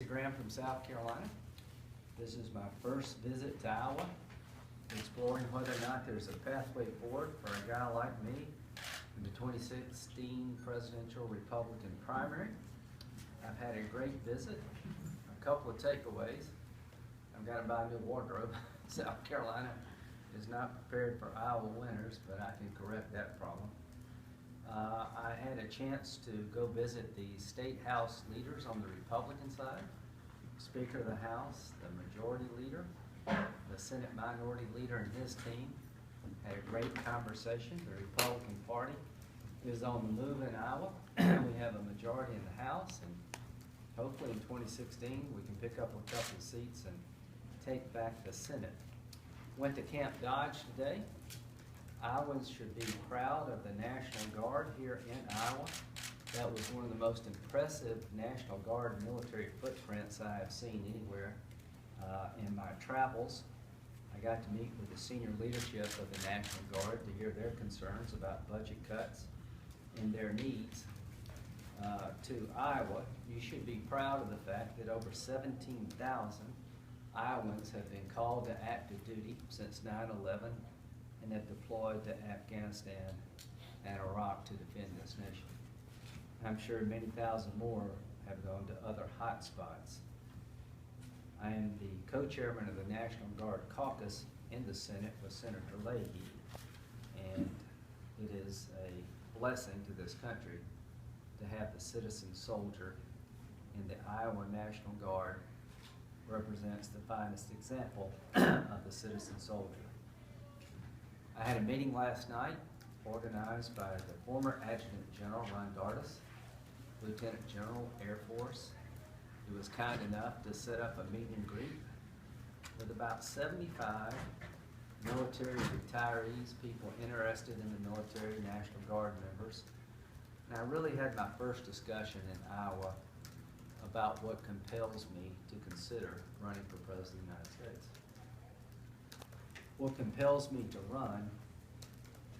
Graham from South Carolina. This is my first visit to Iowa, exploring whether or not there's a pathway forward for a guy like me in the 2016 presidential Republican primary. I've had a great visit. A couple of takeaways. I've got to buy a new wardrobe. South Carolina is not prepared for Iowa winters, but I can correct that problem. I had a chance to go visit the State House leaders on the Republican side, Speaker of the House, the Majority Leader, the Senate Minority Leader and his team. Had a great conversation. The Republican Party is on the move in Iowa. We have a majority in the House, and hopefully in 2016 we can pick up a couple of seats and take back the Senate. Went to Camp Dodge today. Iowans should be proud of the National Guard here in Iowa. That was one of the most impressive National Guard military footprints I have seen anywhere in my travels. I got to meet with the senior leadership of the National Guard to hear their concerns about budget cuts and their needs. To Iowa, you should be proud of the fact that over 17,000 Iowans have been called to active duty since 9/11 and have deployed to Afghanistan and Iraq to defend this nation. I'm sure many thousand more have gone to other hot spots. I am the co-chairman of the National Guard Caucus in the Senate with Senator Leahy, and it is a blessing to this country to have the citizen soldier in the Iowa National Guard represents the finest example of the citizen soldier. I had a meeting last night organized by the former Adjutant General Ron Dardis, Lieutenant General, Air Force, who was kind enough to set up a meet and greet with about 75 military retirees, people interested in the military, National Guard members. And I really had my first discussion in Iowa about what compels me to consider running for President of the United States. What compels me to run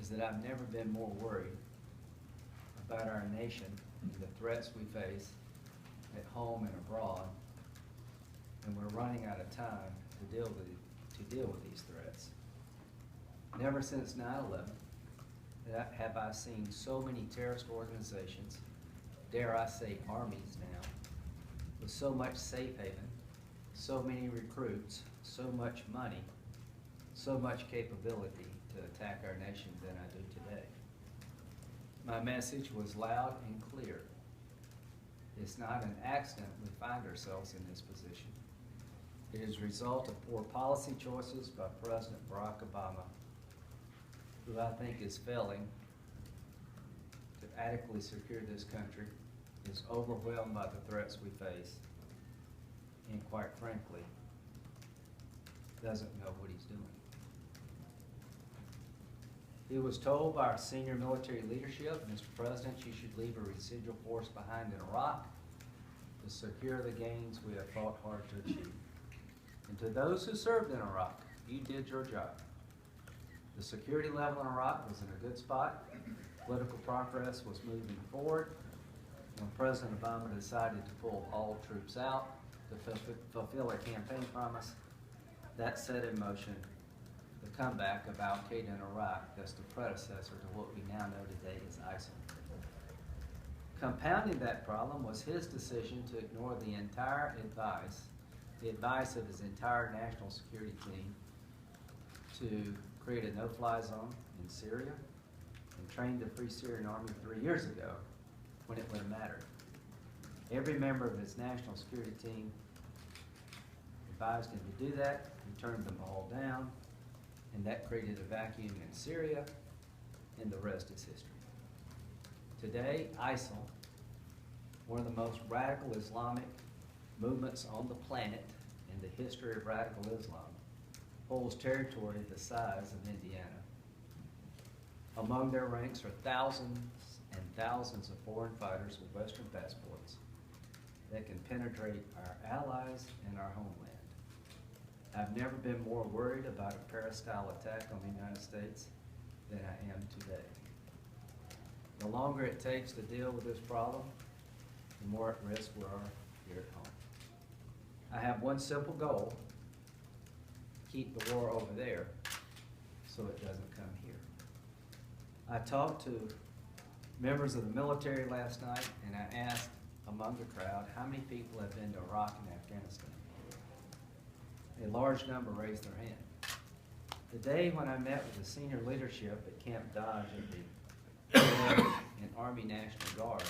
is that I've never been more worried about our nation and the threats we face at home and abroad, and we're running out of time to deal with these threats. Never since 9/11 have I seen so many terrorist organizations, dare I say armies now, with so much safe haven, so many recruits, so much money, so much capability to attack our nation than I do today. My message was loud and clear. It's not an accident we find ourselves in this position. It is a result of poor policy choices by President Barack Obama, who I think is failing to adequately secure this country, is overwhelmed by the threats we face, and quite frankly, doesn't know what he's doing. He was told by our senior military leadership, Mr. President, you should leave a residual force behind in Iraq to secure the gains we have fought hard to achieve. And to those who served in Iraq, you did your job. The security level in Iraq was in a good spot. Political progress was moving forward. When President Obama decided to pull all troops out to fulfill a campaign promise, that set in motion the comeback of Al-Qaeda in Iraq. That's the predecessor to what we now know today as ISIL. Compounding that problem was his decision to ignore the entire advice, the advice of his entire national security team, to create a no-fly zone in Syria and train the Free Syrian Army 3 years ago when it would have mattered. Every member of his national security team advised him to do that. He turned them all down, and that created a vacuum in Syria, and the rest is history. Today, ISIL, one of the most radical Islamic movements on the planet in the history of radical Islam, holds territory the size of Indiana. Among their ranks are thousands and thousands of foreign fighters with Western passports that can penetrate our allies and our homeland. I've never been more worried about a Paris-style attack on the United States than I am today. The longer it takes to deal with this problem, the more at risk we are here at home. I have one simple goal: keep the war over there so it doesn't come here. I talked to members of the military last night, and I asked among the crowd how many people have been to Iraq and Afghanistan. A large number raised their hand. The day when I met with the senior leadership at Camp Dodge at the and Army National Guard,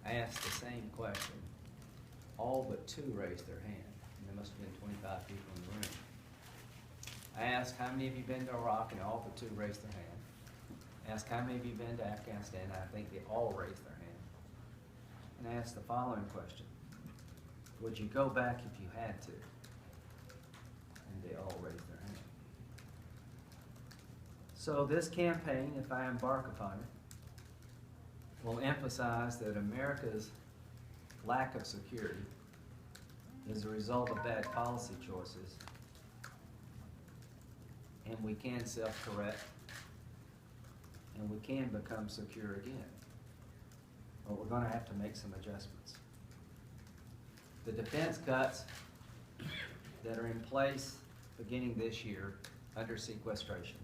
I asked the same question. All but 2 raised their hand. There must have been 25 people in the room. I asked, how many of you been to Iraq? And all but 2 raised their hand. I asked, how many of you been to Afghanistan? And I think they all raised their hand. And I asked the following question: would you go back if you had to? And they all raised their hand. So this campaign, if I embark upon it, will emphasize that America's lack of security is a result of bad policy choices, and we can self-correct, and we can become secure again. But we're going to have to make some adjustments. The defense cuts that are in place beginning this year under sequestration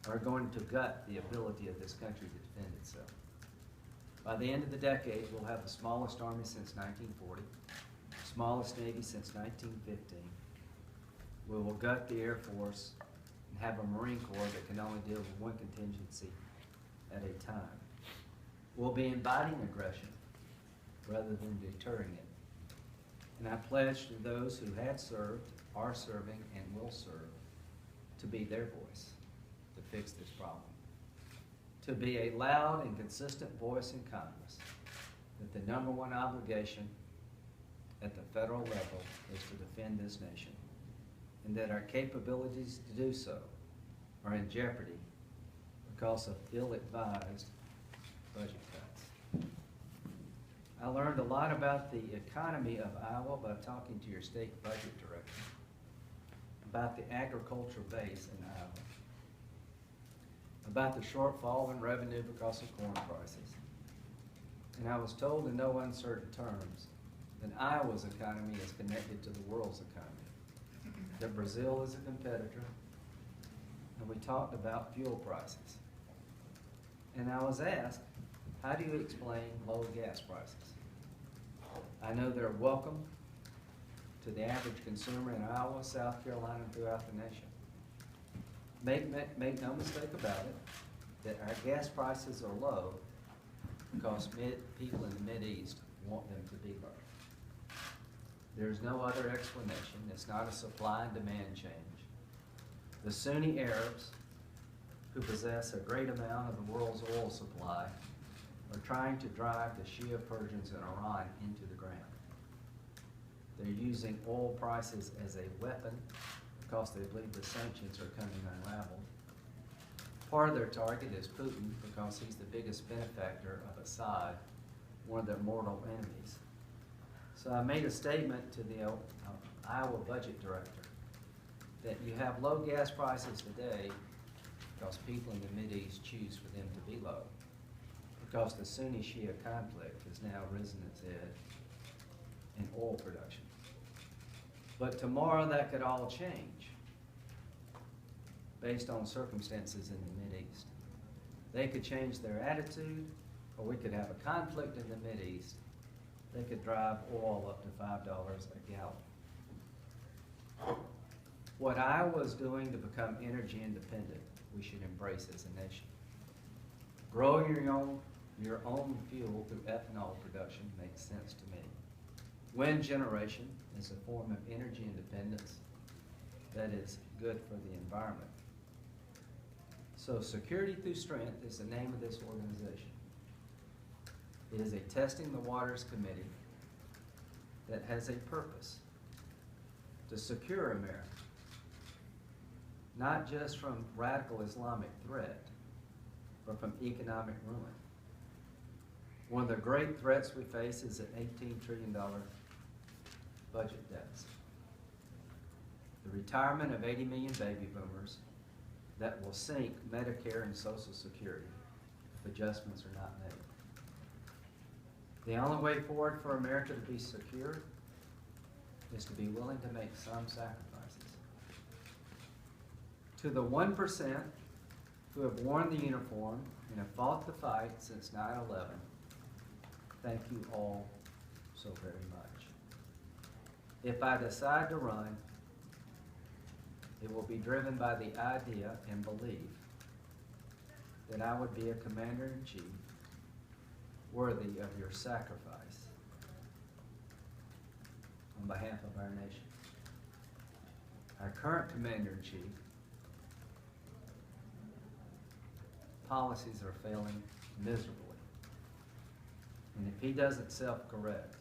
are going to gut the ability of this country to defend itself. By the end of the decade, we'll have the smallest army since 1940, smallest Navy since 1915. We will gut the Air Force and have a Marine Corps that can only deal with one contingency at a time. We'll be inviting aggression rather than deterring it. And I pledge to those who have served, are serving, and will serve to be their voice to fix this problem. To be a loud and consistent voice in Congress that the #1 obligation at the federal level is to defend this nation, and that our capabilities to do so are in jeopardy because of ill-advised budget cuts. I learned a lot about the economy of Iowa by talking to your state budget director, about the agricultural base in Iowa, about the shortfall in revenue because of corn prices. And I was told in no uncertain terms that Iowa's economy is connected to the world's economy, that Brazil is a competitor, and we talked about fuel prices. And I was asked, how do you explain low gas prices? I know they're welcome to the average consumer in Iowa, South Carolina, and throughout the nation. Make no mistake about it, that our gas prices are low because people in the Mideast want them to be low. There's no other explanation. It's not a supply and demand change. The Sunni Arabs, who possess a great amount of the world's oil supply, are trying to drive the Shia Persians in Iran into the ground. They're using oil prices as a weapon because they believe the sanctions are coming unraveled. Part of their target is Putin because he's the biggest benefactor of Assad, one of their mortal enemies. So I made a statement to the Iowa budget director that you have low gas prices today because people in the Mideast choose for them to be low, because the Sunni-Shia conflict has now risen its head in oil production. But tomorrow that could all change based on circumstances in the Mideast. They could change their attitude, or we could have a conflict in the Mideast. They could drive oil up to $5 a gallon. What Iowa's doing to become energy independent, we should embrace as a nation. Growing your own fuel through ethanol production makes sense to me. Wind generation is a form of energy independence that is good for the environment. So Security Through Strength is the name of this organization. It is a testing the waters committee that has a purpose: to secure America, not just from radical Islamic threat, but from economic ruin. One of the great threats we face is an $18 trillion budget deficit. The retirement of 80 million baby boomers that will sink Medicare and Social Security if adjustments are not made. The only way forward for America to be secure is to be willing to make some sacrifices. To the 1% who have worn the uniform and have fought the fight since 9/11, thank you all so very much. If I decide to run, it will be driven by the idea and belief that I would be a commander-in-chief worthy of your sacrifice on behalf of our nation. Our current commander-in-chief policies are failing miserably. And if he doesn't self-correct,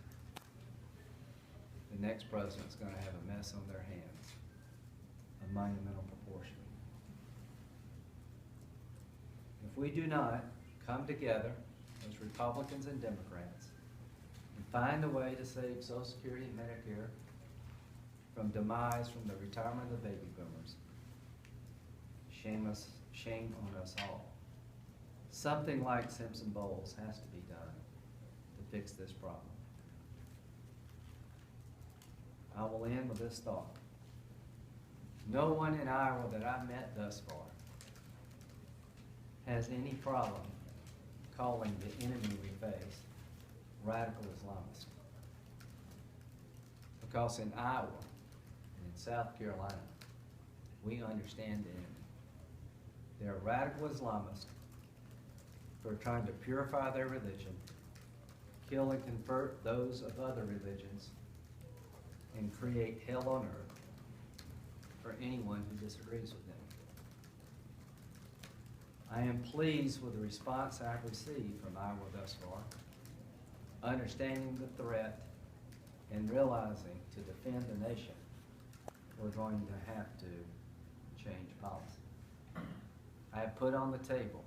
the next president's going to have a mess on their hands of monumental proportion. If we do not come together as Republicans and Democrats and find a way to save Social Security and Medicare from demise from the retirement of the baby boomers, shame on us all. Something like Simpson Bowles has to be done to fix this problem. I will end with this thought. No one in Iowa that I've met thus far has any problem calling the enemy we face radical Islamists. Because in Iowa and in South Carolina, we understand the enemy. They're radical Islamists who are trying to purify their religion, kill and convert those of other religions, and create hell on earth for anyone who disagrees with them. I am pleased with the response I've received from Iowa thus far, understanding the threat and realizing to defend the nation, we're going to have to change policy. I have put on the table